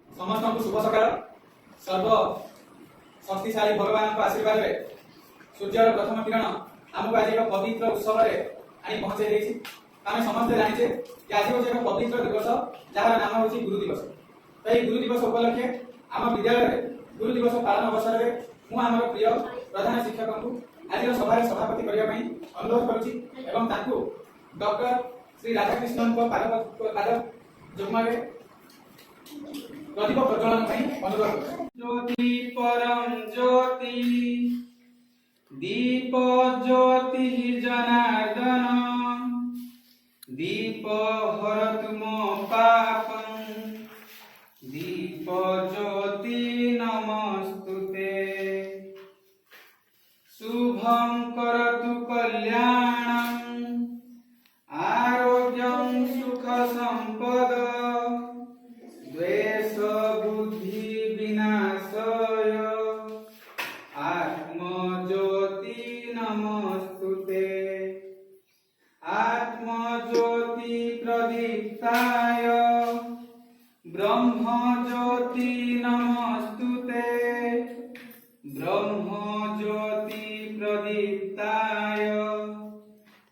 समस्त को शुभ सकाळ। सर्व शक्तिशाली भगवान को आशीर्वाद रे सूर्यर प्रथम किरण आमको आज एक पवित्र उत्सव रे आनी पहुंचे देछि। आमे समस्त जानिछे कि आज होछि एक पवित्र दिवस जहार नाम होछि गुरु दिवस। तो এই गुरु दिवस उपलक्षे आम विद्यालय रे गुरु दिवस पालन अवसर रे मु आमर प्रिय प्रधान शिक्षक को आज सभा सभापति करिया पई अनुरोध करूछि एवं ताकू डॉक्टर श्री राधाकृष्णन को पाद जुग्म रे प्रदीप प्रज्वलन पई अनुरोध करूछि। ज्योति परम ज्योति दीप ज्योति जनार्दन दीप हरतु मो पापं दीप ज्योति नमस्तुते शुभं करतु कल्याणं आरोग्यं सुख संपद द्वेष बुद्धि विनाशय आत्म ज्योति नमस्तुते आत्म ज्योति प्रदीप्ताय ब्रह्म ज्योति नमस्तुते ब्रह्म ज्योति प्रदीप्ताय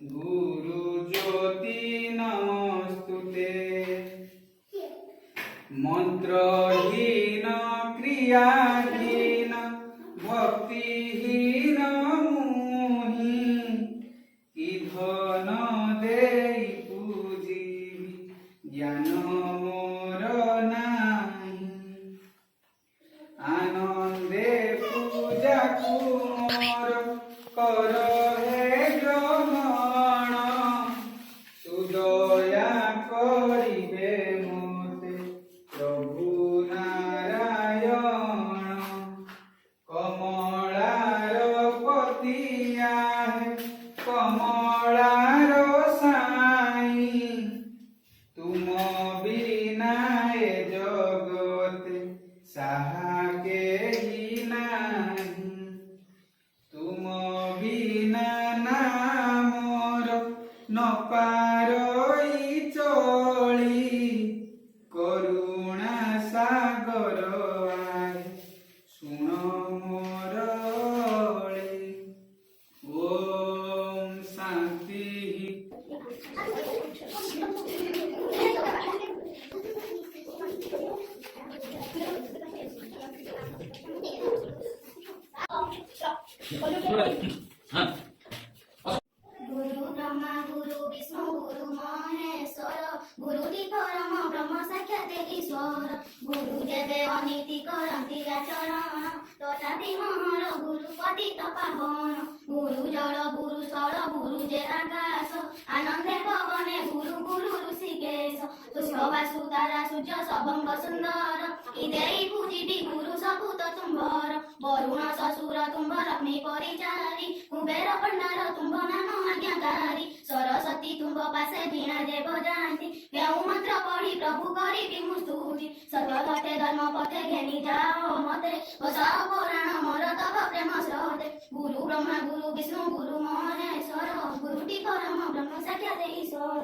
गुरु ज्योति नमस्तुते मंत्रहीन क्रियाहीन भक्तिहीन मुहि कि धन देई पूजिबि ज्ञान मोर नाही आनंदे पूजा कुमोर कर हे ग्रहण सुदया करिबे मोते प्रभु नारायण कमलार पतिया कमलार साई तुम बिना ए जगते साहा केही नाही तुम बिना नामर न पारई चली करुणा सागर आए सुन मोर अली। ओम शांति। गुरु ब्रह्मा गुरु विष्णु गुरु महेश्वर गुरु परम ब्रह्म साक्षात ईश्वर गुरु देवे अनीति करन्ति आचरण तथापि महर गुरु पतित पावन गुरु जल गुरु स्थल गुरु जे आकाश आनंदे पवने गुरु गुरु ऋषिकेश पुष्पवा सुतारा सूर्य सबंग सुंदर इदेई पूजिबि गुरु सबूत तुम्भर वरुण ससुर तुम्भ लक्ष्मी परिचारी कुबेर भंडार तुम्भ नाम आज्ञाकारी सरस्वती तुम्भ पासे वीणा देव जाती केउ मंत्र पढ़ी प्रभु करी मुस्तुति सत्य पथे धर्म पथे घेनी जाओ मते बसाओ पुराण मोर तव प्रेम स्रोते गुरु ब्रह्मा गुरु विष्णु गुरु महेश्वर गुरु परम ब्रह्म साक्षात ईश्वर।